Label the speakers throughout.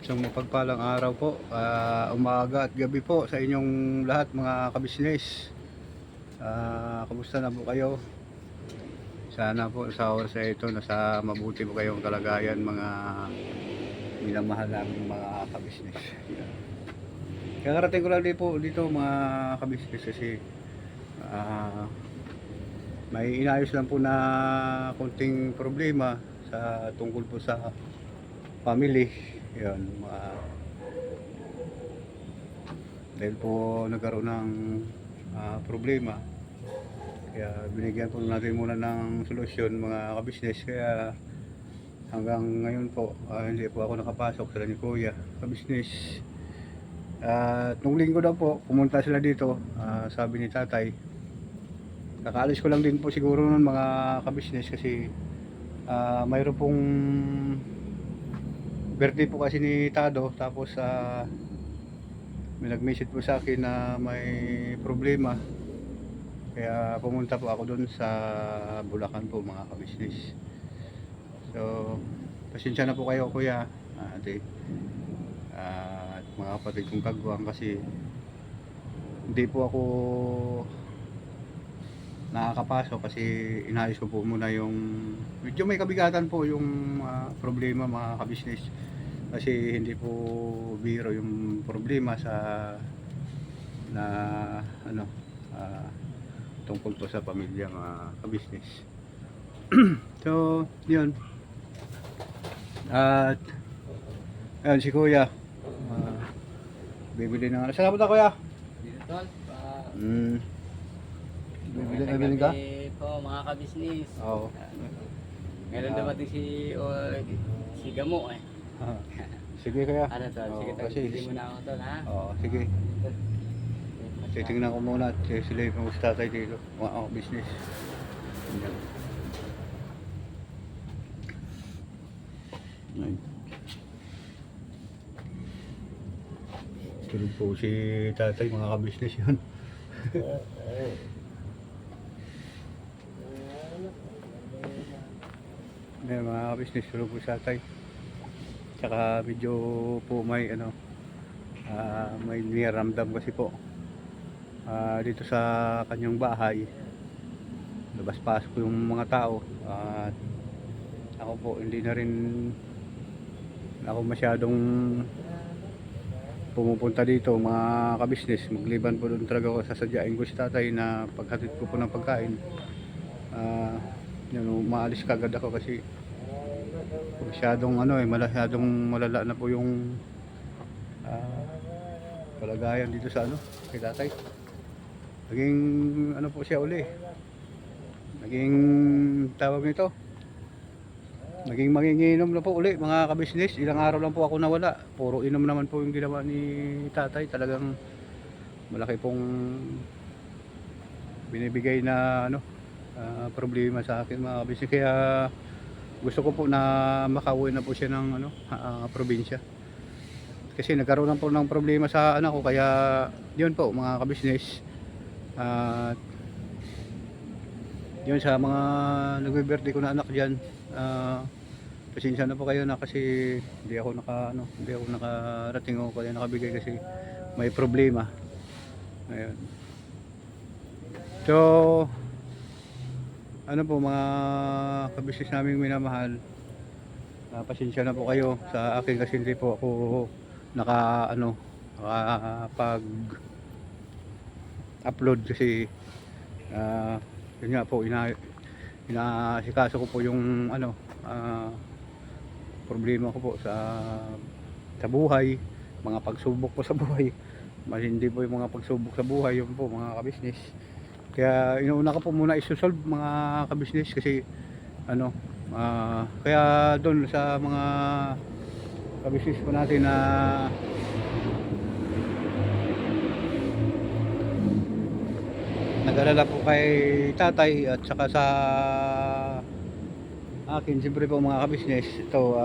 Speaker 1: Isang mapagpalang araw po, umaga at gabi po sa inyong lahat mga kabisnes. Kamusta na po kayo? Sana po sa oras na ito nasa mabuti po kayong kalagayan mga minamahal namin mga kabisnes. Kakarating ko lang din po dito mga kabisnes kasi may inayos lang po na konting problema sa tungkol po sa family. Yun, dahil po nagkaroon ng problema, kaya binigyan po natin muna ng solusyon mga kabisnes. Kaya hanggang ngayon po hindi po ako nakapasok sila ni Kuya kabisnes. Nung linggo daw po pumunta sila dito, sabi ni tatay. Kakaalis ko lang din po siguro nun mga kabisnes kasi mayroon pong birthday po kasi ni Tado. Tapos may nag-message po sa akin na may problema, kaya pumunta po ako doon sa Bulacan po mga kabisnes. So pasensya na po kayo kuya, ate, at mga kapatid kong kagwang kasi hindi po ako nakakapasok kasi inayos ko po muna yung medyo may kabigatan po yung problema mga kabisnes. Kasi hindi po biro yung problema sa na ano tungkol po sa pamilya mga kabisnes. So yun, at ayun si kuya bibili ng salamat na kuya.
Speaker 2: Dito tol,
Speaker 1: Bibili ka?
Speaker 2: po mga kabisnis.
Speaker 1: Oo.
Speaker 2: Ngayon dumating si Gamo eh.
Speaker 1: Sige kaya.
Speaker 2: Ano tol, sige tol,
Speaker 1: kasi
Speaker 2: hindi mo na ako tol ha.
Speaker 1: Oo, sige. Titingnan ko muna at sila yung tatay dito. Business. Yan. Tulog po si tatay mga kabisnes yun. Yan mga kabisnes, tulog po si tatay. Tsaka medyo po may may niramdam kasi po dito sa kanyang bahay. Labas-pasok yung mga tao at ako po hindi na rin ako masyadong pumupunta dito mga kabisnes. Magliban po doon talaga ako, sasadyain ko si tatay na paghatid ko po ng pagkain. Maalis kagad ako kasi masyadong masyadong malala na po yung kalagayan dito sa kay tatay. Naging po siya uli, naging tawag nito, naging manginginom na po uli mga kabisnes. Ilang araw lang po ako nawala, puro inom naman po yung ginawa ni tatay. Talagang malaki pong binibigay na problema sa akin mga kabisnes. Kaya gusto ko po na makauwi na po siya ng probinsya. Kasi nagkaroon na po ng problema sa anak ko, kaya yun po mga kabisnes. At yun sa mga nagbe-birthday ko na anak diyan, pasensya na po kayo na kasi hindi ako nakarating o kaya nakabigay kasi may problema. Ayun. So po mga kabisnes naming minamahal, pasensya na po kayo sa akin kasi hindi po ako nakapag upload kasi yun nga po, inaasikaso ko po yung problema ko po sa buhay, mga pagsubok po sa buhay. Mas hindi po yung mga pagsubok sa buhay, yun po mga kabisnes. Kaya inuuna ko po muna isusolve mga kabisnes kasi kaya doon sa mga kabisnes po natin na nag-alala po kay tatay at saka sa akin, siyempre po mga kabisnes ito,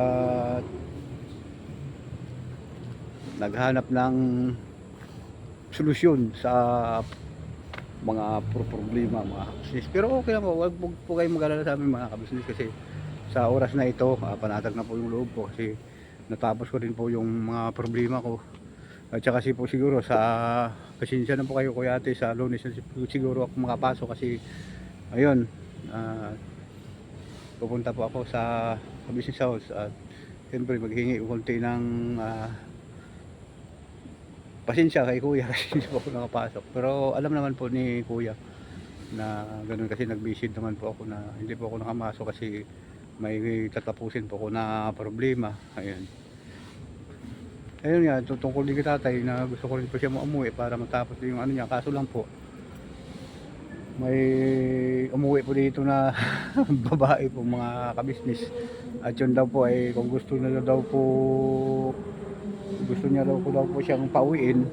Speaker 1: naghanap ng solusyon sa mga problema mga kabisnes. Pero okay lang po, wag po kayong mag-alala sa amin mga kabisnes kasi sa oras na ito panatag na po yung loob ko kasi natapos ko rin po yung mga problema ko. At saka kasi po siguro sa pasensya na po kayo Kuya Ate, sa Lunes na siguro ako makapasok kasi ayun, pupunta po ako sa business house at siyempre maghingi konti ng pasensya kay Kuya kasi hindi po ako nakapasok. Pero alam naman po ni Kuya na ganun kasi nag-visit naman po ako na hindi po ako nakamasok kasi may tatapusin po ako na problema. Ayun nga, tungkol din kay tatay na gusto ko rin po siya umuwi para matapos yung ano niya. Kaso lang po, may umuwi po dito na babae po mga kabisnes. At yun daw po ay kung gusto niya daw po siyang pauwiin,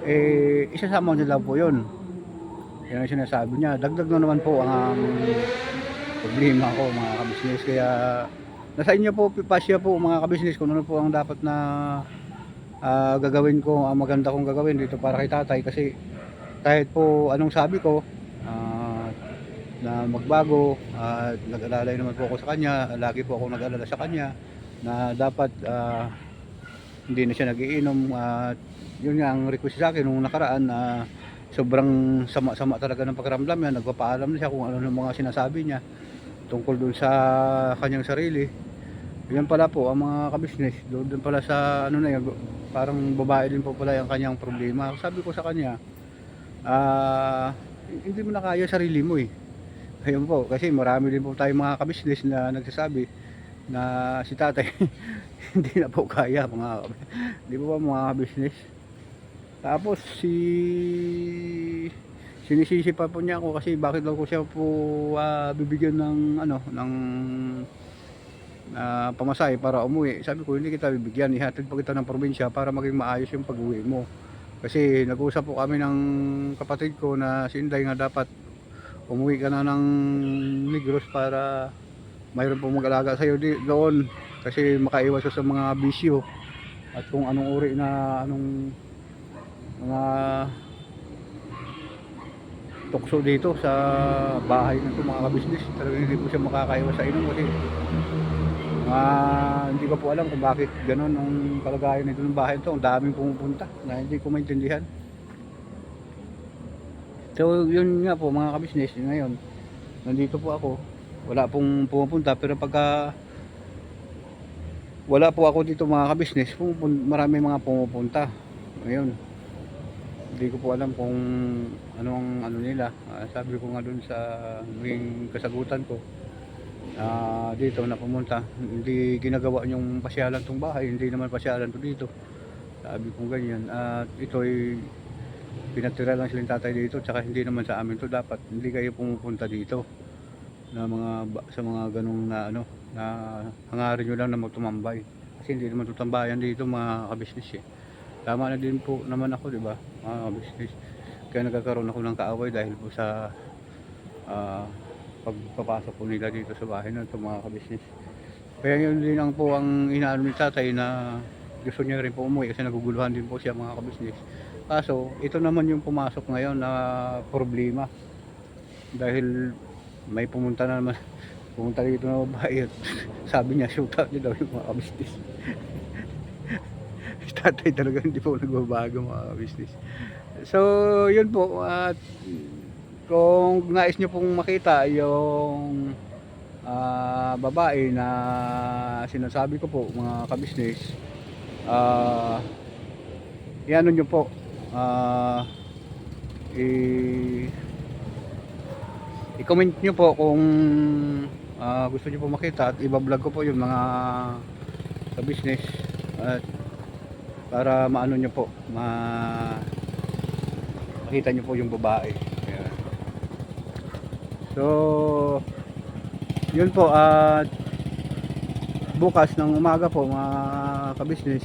Speaker 1: eh isasama niya daw po yun. Yan ang sinasabi niya. Dagdag na naman po ang problema ko mga kabisnes. Kaya nasa inyo po, pasya po mga kabisnes kung ano po ang dapat na gagawin ko, ang maganda kong gagawin dito para kay tatay. Kasi kahit po anong sabi ko na magbago, nag-alalay naman po ako sa kanya, lagi po ako nag-alala sa kanya na dapat hindi na siya nagiinom. Yun nga ang request sa akin nung nakaraan na sobrang sama-sama talaga ng pakiramdam niya. Nagpapaalam na siya kung ano ng mga sinasabi niya tungkol doon sa kanyang sarili. Yan pala po ang mga kabisnes doon pala sa ano na yun, parang babae din po pala yung kanyang problema. Sabi ko sa kanya, hindi mo na kaya sarili mo eh. Ayun po, kasi marami din po tayong mga kabisnes na nagsasabi na si tatay hindi na po kaya mga, di ba mga kabisnes. Tapos sinisisi pa po niya ako kasi bakit daw ko siya po bibigyan ng ano ng pamasahe para umuwi. Sabi ko hindi kita bibigyan, ihatid pa kita ng probinsya para maging maayos yung pag-uwi mo. Kasi nag-usap po kami ng kapatid ko na si Inday nga dapat umuwi ka na ng Negros para mayroon pong mag-alaga sa'yo doon kasi makaiwas sa mga bisyo at kung anong uri na anong mga tukso dito sa bahay na ito mga kabisnes. Talagang hindi po siya makakaiwas sa inom kasi hindi ko po alam kung bakit ganun ang kalagayan nito ng bahay ito. Ang daming pumupunta na hindi ko maintindihan. So yun nga po mga kabisnes, ngayon nandito po ako, wala pong pumupunta, pero pagka wala po ako dito mga kabisnes, marami mga pumupunta. Ngayon hindi ko po alam kung anong ano nila. Sabi ko nga dun sa maging kasagutan ko dito na pumunta, hindi ginagawa yung pasyalan tong bahay, hindi naman pasyalan to dito. Sabi ko ganyan, at ito ay pinatira lang silang tatay dito, tsaka hindi naman sa amin to. Dapat hindi kayo pumupunta dito na sa mga ganung na ano na hangarin nyo lang na magtumambay kasi hindi naman tutambayan dito mga kabisnes eh. Tama na din po naman ako, di ba mga kabisnes? Kaya nagkakaroon ako ng kaaway dahil po sa pagpapasok po nila dito sa bahay na ito mga kabisnes. Kaya yun din ang po ang inaano ni tatay na gusto niya rin po umuwi kasi naguguluhan din po siya mga kabisnes. Kaso ito naman yung pumasok ngayon na problema dahil may pumunta dito na babae at sabi niya shoot out niya daw yung mga kabisnes. Tatay talaga hindi po nagbabago mga kabisnes. So yun po, at kung nais nyo pong makita yung babae na sinasabi ko po mga kabisnes, i-ano nyo po, i-comment nyo po kung gusto nyo po makita at i-vlog ko po yung mga kabisnes at para maano nyo po, makita nyo po yung babae. Ayan. So yun po, at bukas ng umaga po mga kabisnes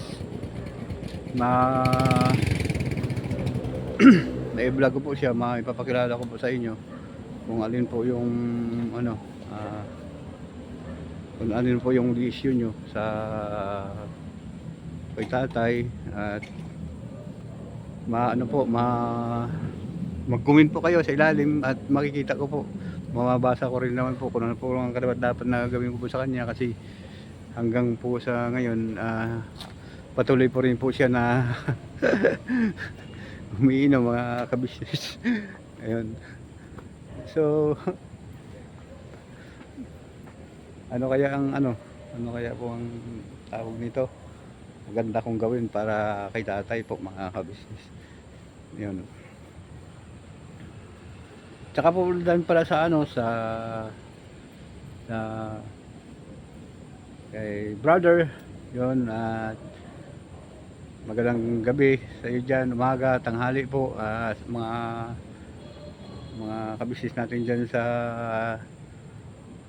Speaker 1: na-vlog ko po siya, maipapakilala ko po sa inyo kung alin po yung ano kung alin po yung issue nyo sa kay tatay at mag-comment po kayo sa ilalim at makikita ko po, mababasa ko rin naman po kung ano po ang dapat na gawin ko po sa kanya kasi hanggang po sa ngayon patuloy po rin po siya na umiinom mga kabisnes. Ayun. So ano kaya ang ano kaya po ang tawag nito? Maganda kong gawin para kay tatay po mga kabisnes. Yun. Tsaka po dahil pala sa sa kay brother yun, magandang gabi sa iyo dyan, umaga, tanghali po, mga kabisnes natin dyan sa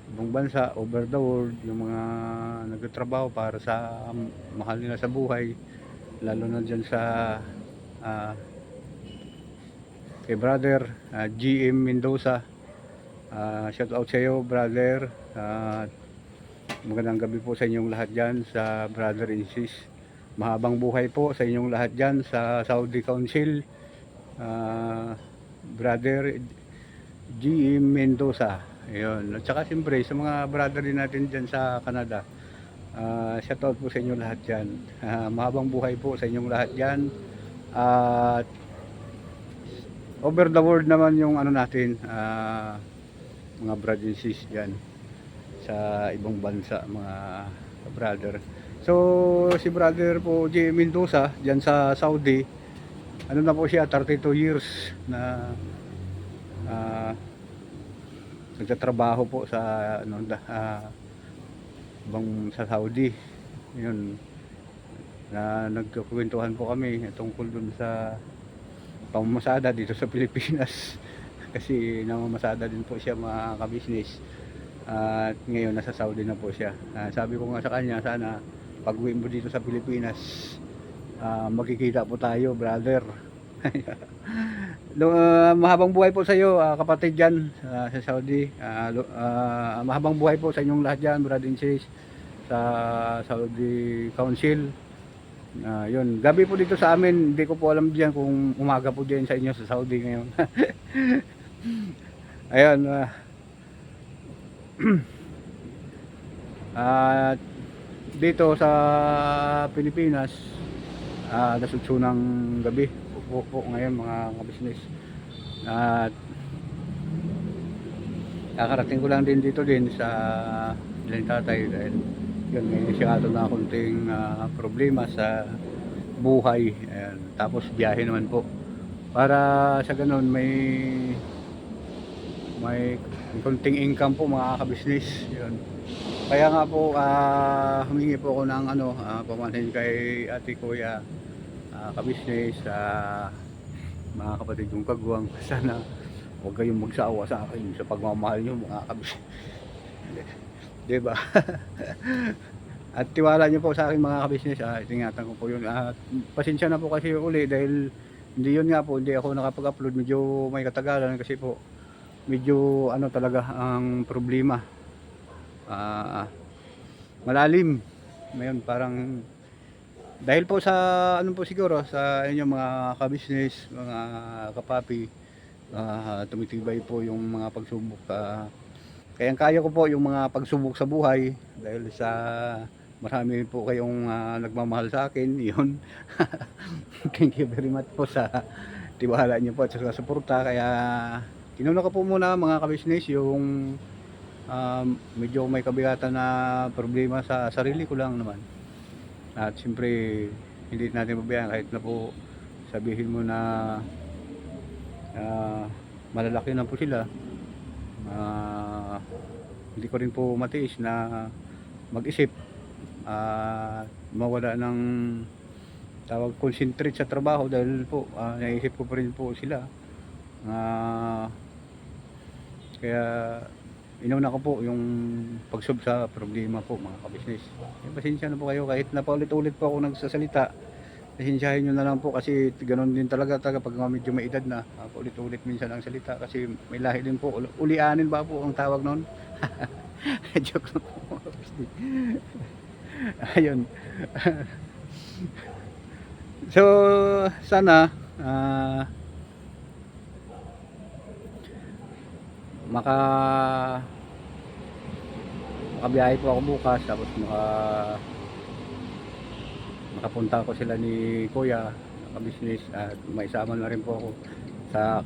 Speaker 1: ibang bansa, over the world, yung mga nagtatrabaho para sa mahal nila sa buhay, lalo na dyan sa kay brother GM Mendoza. Shout out sa iyo brother, magandang gabi po sa inyong lahat dyan sa brother and sis. Mahabang buhay po sa inyong lahat dyan sa Saudi Council, brother GM Mendoza. Ayun. At saka siyempre sa mga brother din natin dyan sa Canada, shout out po sa inyo lahat dyan. Mahabang buhay po sa inyong lahat dyan. At over the world naman yung natin, mga brother and sis dyan sa ibang bansa, mga brother. So si brother po J. Mendoza dyan sa Saudi, na po siya, 32 years na nagtatrabaho po sa sa Saudi. Yun, na nagkukwentuhan po kami tungkol dun sa pamamasada dito sa Pilipinas kasi namamasada din po siya mga kabisnes, at ngayon nasa Saudi na po siya. Sabi ko nga sa kanya, sana pag uwi mo dito sa Pilipinas, magkikita po tayo brother. Mahabang buhay po sa iyo, kapatid dyan sa Saudi. Mahabang buhay po sa inyong lahat dyan, brother and sis, sa Saudi Council. Yun, gabi po dito sa amin, hindi ko po alam diyan kung umaga po diyan sa inyo sa Saudi ngayon. Ayun, dito sa Pilipinas, nasutsunang gabi po ngayon mga kabisnes. At kakarating ko lang din dito din sa ilang tatay dahil yun, may inisyado na konting problema sa buhay. Ayan. Tapos biyahe naman po para sa ganun may konting income po mga kabisnes. Yun. Kaya nga po humingi po ako ng pamanhin kay ate kuya, kabisnes, mga kapatid yung kagwang, sana huwag kayong magsawa sa akin sa pagmamahal nyo mga kabisnes. Diba? At tiwala nyo po sa akin mga kabisnes, ingatan ko po yun. Pasensya na po kasi uli dahil hindi yun nga po, hindi ako nakapag-upload, medyo may katagalan kasi po medyo talaga ang problema, malalim ngayon, parang dahil po sa po siguro sa inyong mga kabisnes, mga kapapi, tumitibay po yung mga pagsubok, kaya kaya ko po yung mga pagsubok sa buhay dahil sa marami po kayong nagmamahal sa akin. Yun. Thank you very much po sa tiwala niyo po at sa suporta. Kaya inuna ko po muna mga kabisnes yung medyo may kabigatan na problema sa sarili ko lang naman. At siyempre hindi natin pabayaan kahit na po sabihin mo na malalaki na po sila, hindi ko rin po matiis na mag-isip, mawala ng tawag concentrate sa trabaho dahil po naisip ko pa rin po sila. Kaya inuna ko po yung pagsub sa problema po mga kabisnes. Pasensya na po kayo kahit na paulit-ulit po ako nagsasalita. Pasensyahin nyo na lang po kasi ganoon din talaga pag medyo may edad na, paulit-ulit minsan ang salita kasi may lahi din po. Ulianin ba po ang tawag noon? Joke lang po. Ayun. So sana makabiyahe po ako bukas, tapos makapunta ko sila ni Kuya ka-business, at maisama na rin po ako sa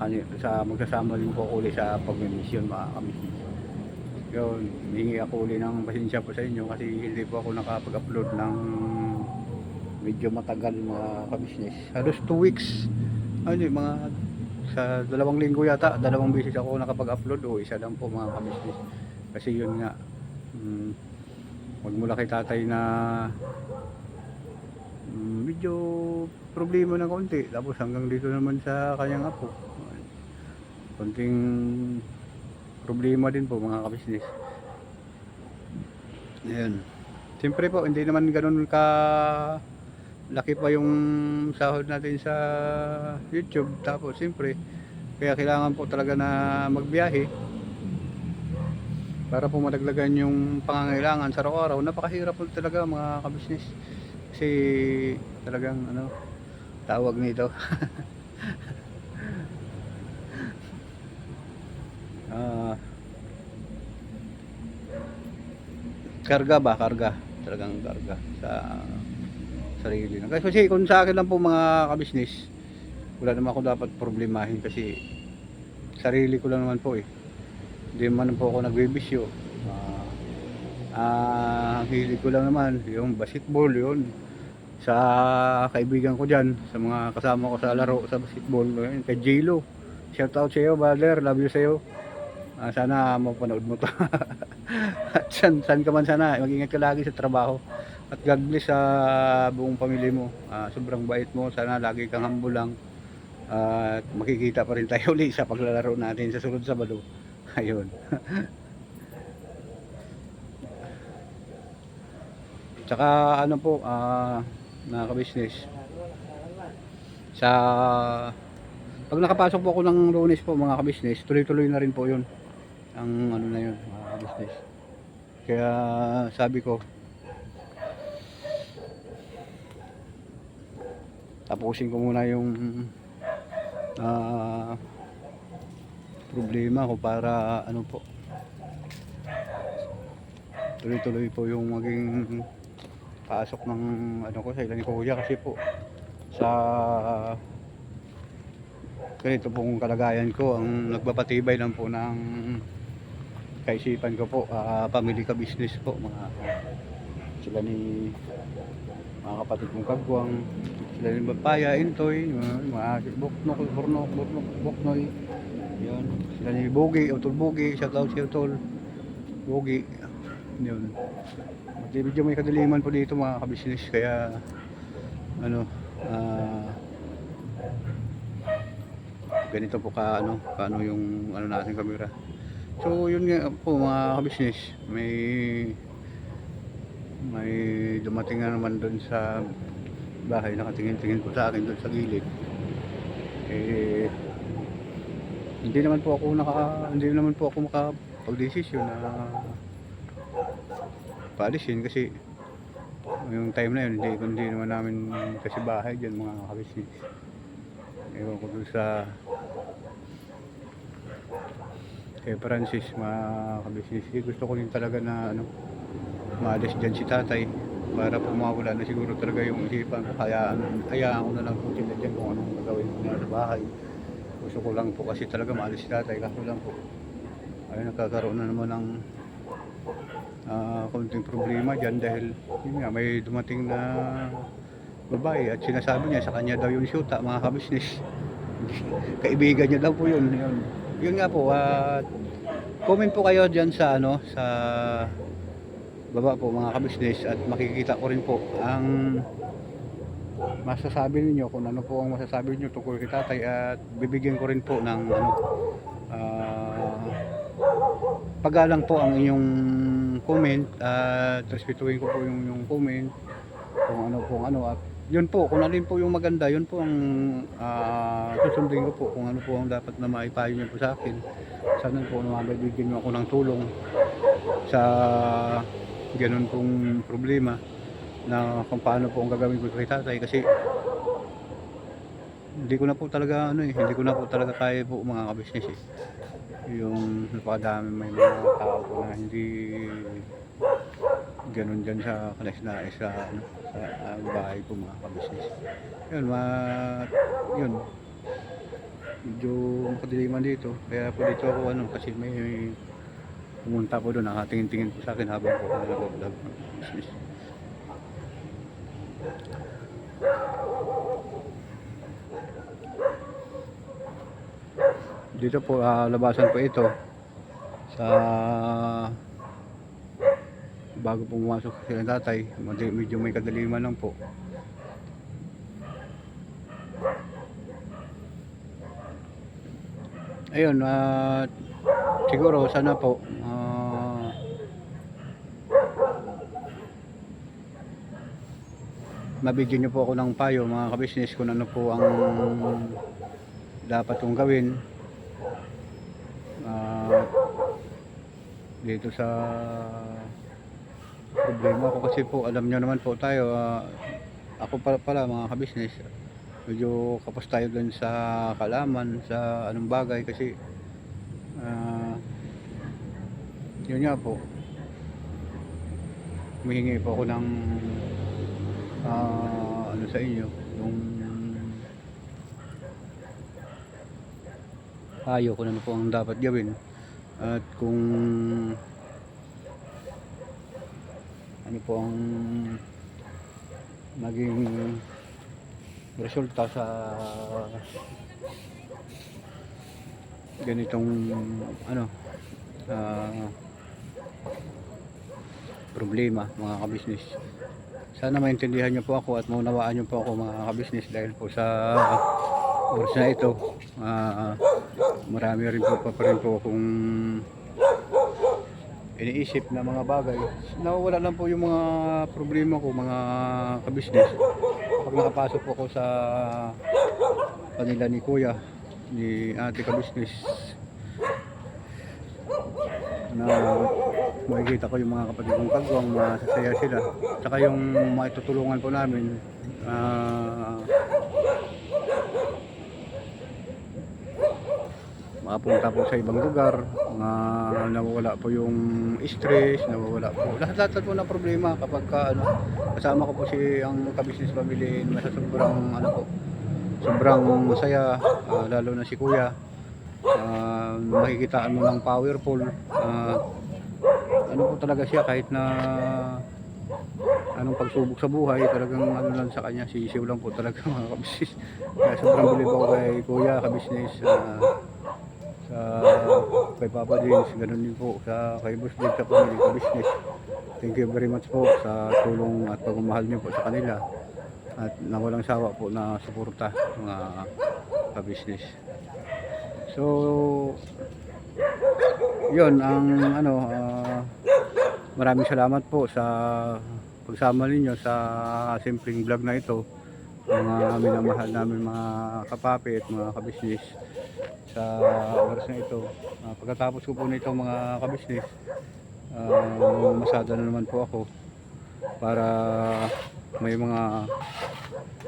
Speaker 1: magsasama din po ako ulit sa pagmimisyon mga ka-business. Yun, hihingi ako ulit ng pasensya po sa inyo kasi hindi po ako nakapag-upload ng medyo matagal mga ka-business. Halos 2 weeks. Ano yun, mga sa 2 linggo yata, 2 beses ako nakapag-upload o isa lang po mga ka-business. Kasi yun nga, magmula kay tatay na medyo problema ng konti, tapos hanggang dito naman sa kanyang apo, konting problema din po mga ka-business. Ayan, siyempre po hindi naman ganun ka laki pa yung sahod natin sa YouTube, tapos siyempre kaya kailangan po talaga na magbiyahe para po madagdagan yung pangangailangan sa araw-araw. Napakahirap po talaga mga ka-business kasi talagang ano tawag nito karga talagang karga sa sarili na. Kasi kung sa akin lang po mga ka-business, wala naman ako dapat problemahin kasi sarili ko lang naman po eh. Hindi man po ako nagbibisyo. Ang hilig ko lang naman yung basketball, yun sa kaibigan ko dyan, sa mga kasama ko sa laro sa basketball, yun, kay J-Lo, shout out sa iyo brother, love you sa iyo. Sana mapanood mo to. At san ka man, sana mag-ingat ka lagi sa trabaho at God bless sa buong pamilya mo. Sobrang bait mo, sana lagi kang humble lang at makikita pa rin tayo ulit sa paglalaro natin sa sunod Sabado. Ayun. Tsaka ano po, mga ka-business, sa pag nakapasok po ako ng Lunes po mga ka-business, tuloy-tuloy na rin po yun ang ano na yun mga ka-business. Kaya sabi ko tapusin ko muna yung problema ko para ano po, tuloy-tuloy po yung maging pasok ng ano ko sa ilan ni Kuya, kasi po sa ganito pong kalagayan ko, ang nagpapatibay lang po ng kaisipan ko po, family ka business po, sila ni mga kapatid kong kagwang, sila ni Bapaya, Intoy, mga Buknoy, yun, sila ni Bogi, Utol Bogi, shout out si Utol Bogi, yun. Medyo may kadiliman po dito mga ka-business, kaya ano, ganito po kaano yung ano natin camera. So yun nga po mga ka-business, may dumating na naman doon sa bahay, nakatingin-tingin po sa akin doon sa gilid. Hindi naman po ako makapag-desisyon na paalisin kasi yung time na yun hindi naman namin kasi bahay dyan mga ka-business. Ewan ko doon sa kay Francis mga ka-business, gusto ko rin talaga na ano, maalis dyan si tatay para po mawala na siguro talaga yung isipan ko. Hayaan ko na lang po sila dyan kung anong gagawin ko na sa bahay. Gusto ko lang po kasi talaga maalis si tatay, kaso lang po ay nagkakaroon na naman ng konting problema dyan dahil yun nga, may dumating na babae at sinasabi niya sa kanya daw yung syuta mga ka-business. Kaibigan niya daw po yun nga po. Comment po kayo dyan sa ano, sa baba po mga ka-business, at makikita ko rin po ang masasabi ninyo, kung ano po ang masasabi niyo tungkol kay tatay, at bibigyan ko rin po ng ano, paggalang po ang inyong comment, at respetuhin ko po yung comment kung ano, at yun po, kung alin po yung maganda, yun po ang susundin ko po, kung ano po ang dapat na maipayo niyo po sa akin. Sana po mabibigyan niyo ako ng tulong sa ganun pong problema na kung paano po ang gagawin ko kay tatay, kasi hindi ko na po talaga kaya po mga ka-business yung napakadami, may mga tao po na hindi ganun dyan sa Kalasnais sa, ano, sa bahay ko mga kabisnes. Yun, yun, medyo makadiliman dito. Kaya po dito ako ano, kasi may pumunta ko doon, nakatingin-tingin po sa akin habang po ako nag-vlog ng business. Dito po, labasan po ito sa bago po pumasok sila tatay, medyo may kadaliman lang po. Ayun, siguro sana po mabigyan niyo po ako ng payo mga kabisnes kung ano po ang dapat kong gawin dito sa problema ko, kasi po alam niyo naman po tayo, ako pala mga kabisnes, medyo kapos tayo dun sa kalaman sa anong bagay, kasi yun nga po, humihingi po ako ng ano sa inyo, yung payo kung ano po ang dapat gawin, at kung ano po ang maging resulta sa ganitong ano problema mga kabisnes. Sana maintindihan niyo po ako at maunawaan niyo po ako mga kabisnes, dahil po sa oras na ito marami rin po pa rin po akong iniisip na mga bagay. Nawawala lang po yung mga problema ko mga kabisnes pag nakapasok po ako sa kanila ni kuya, ni ate kabisnes, na makikita ko yung mga kapatid kong kagwang, masasaya sila, saka yung maitutulungan po namin makapunta po sa ibang lugar, nawawala po yung stress, nawawala po lahat po na problema kapag ano, kasama ko po si ang kabisnes family. Sobrang ano po, sobrang masaya, lalo na si kuya, makikitaan mo ng powerful, ano po talaga siya, kahit na anong pagsubok sa buhay, talagang ano lang sa kanya, sisiw lang po talaga mga kabisnes. Kaya sobrang bilib ako kay kuya kabisnes, kay Papa James, ganun din po sa kay Boss James sa family kabisnes. Thank you very much po sa tulong at pagmamahal niyo po sa kanila, at na walang sawa po na suporta mga kabisnes. So yun ang ano, maraming salamat po sa pagsama ninyo sa simpleng vlog na ito, mga minamahal namin mga kapapi at mga kabisnes. Sa oras na ito, pagkatapos ko po nito mga kabisnes, masada na naman po ako para may mga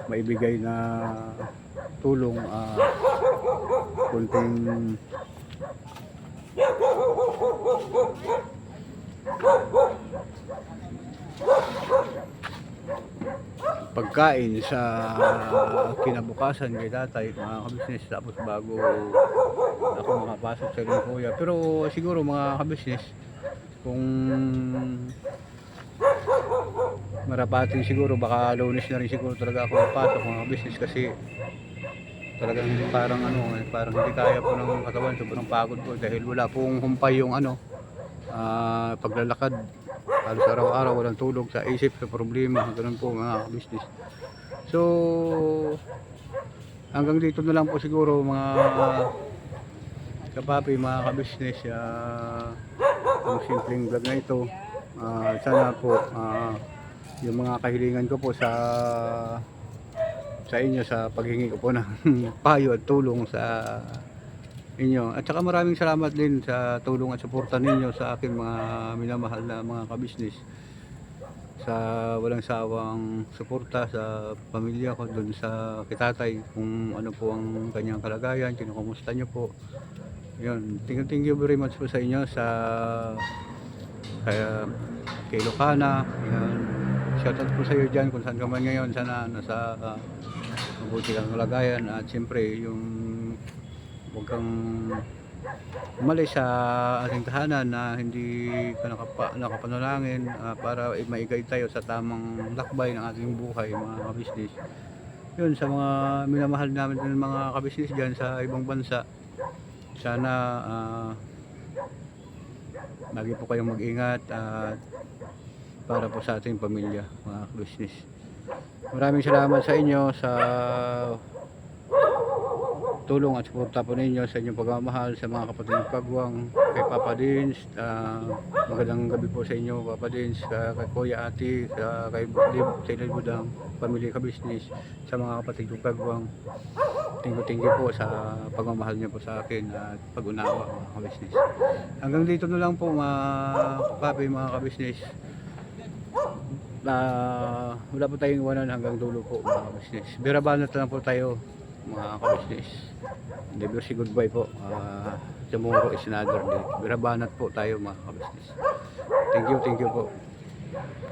Speaker 1: maibigay na tulong, kunting pagkain sa kinabukasan kay tatay mga kabisnes, tapos bago ako makapasok sa ilang kuya. Pero siguro mga kabisnes, kung marapatin siguro baka Lunes na rin siguro talaga ako papasok mga kabisnes, kasi talagang parang ano, parang hindi kaya po ng katawan, sobrang pagod po dahil wala pong humpay yung ano, paglalakad halos araw-araw, walang tulog sa isip, sa problema, ganun po mga business. So hanggang dito na lang po siguro mga kapapi, mga kabisnes, ang simpleng vlog na ito. Sana po yung mga kahilingan ko po sa inyo, sa paghingi ko po ng payo at tulong sa inyo, at saka maraming salamat din sa tulong at suporta ninyo sa akin mga minamahal na mga kabisnes, sa walang sawang suporta sa pamilya ko, dun sa kitatay, kung ano po ang kanyang kalagayan, kinukumusta nyo po. Yun, thank you very much po sa inyo sa kay Lucana. Yan. Shoutout po sa iyo dyan kung saan ka man ngayon. Sana nasa mabuti kang kalagayan. At siyempre yung huwag kang umalis sa ating tahanan na hindi ka nakapanalangin para maigay tayo sa tamang lakbay ng ating buhay, mga kabisnes. Yun, sa mga minamahal namin ng mga kabisnes dyan sa ibang bansa, sana lagi po kayong mag-ingat at para po sa ating pamilya, mga kabisnes. Maraming salamat sa inyo sa tulong at suporta po ninyo sa inyong pagmamahal sa mga kapatid ng Kagwang, kay Papa Dins. Magandang gabi po sa inyo, Papa Dins, kay Kuya Ati, kay Taylor Budang, Pamilya Kabisnes, sa mga kapatid ng Kagwang. Thank you po sa pagmamahal niyo po sa akin at pag-unawa, mga kabisnes. Hanggang dito na lang po, mga kapapi, mga kabisnes. Wala po tayong iwanan hanggang dulo po, mga kabisnes. Birabanat na lang po tayo, mga kabisnes. Diversity goodbye po. Tomorrow is another day. Birabanat po tayo, mga kabisnes. Thank you po.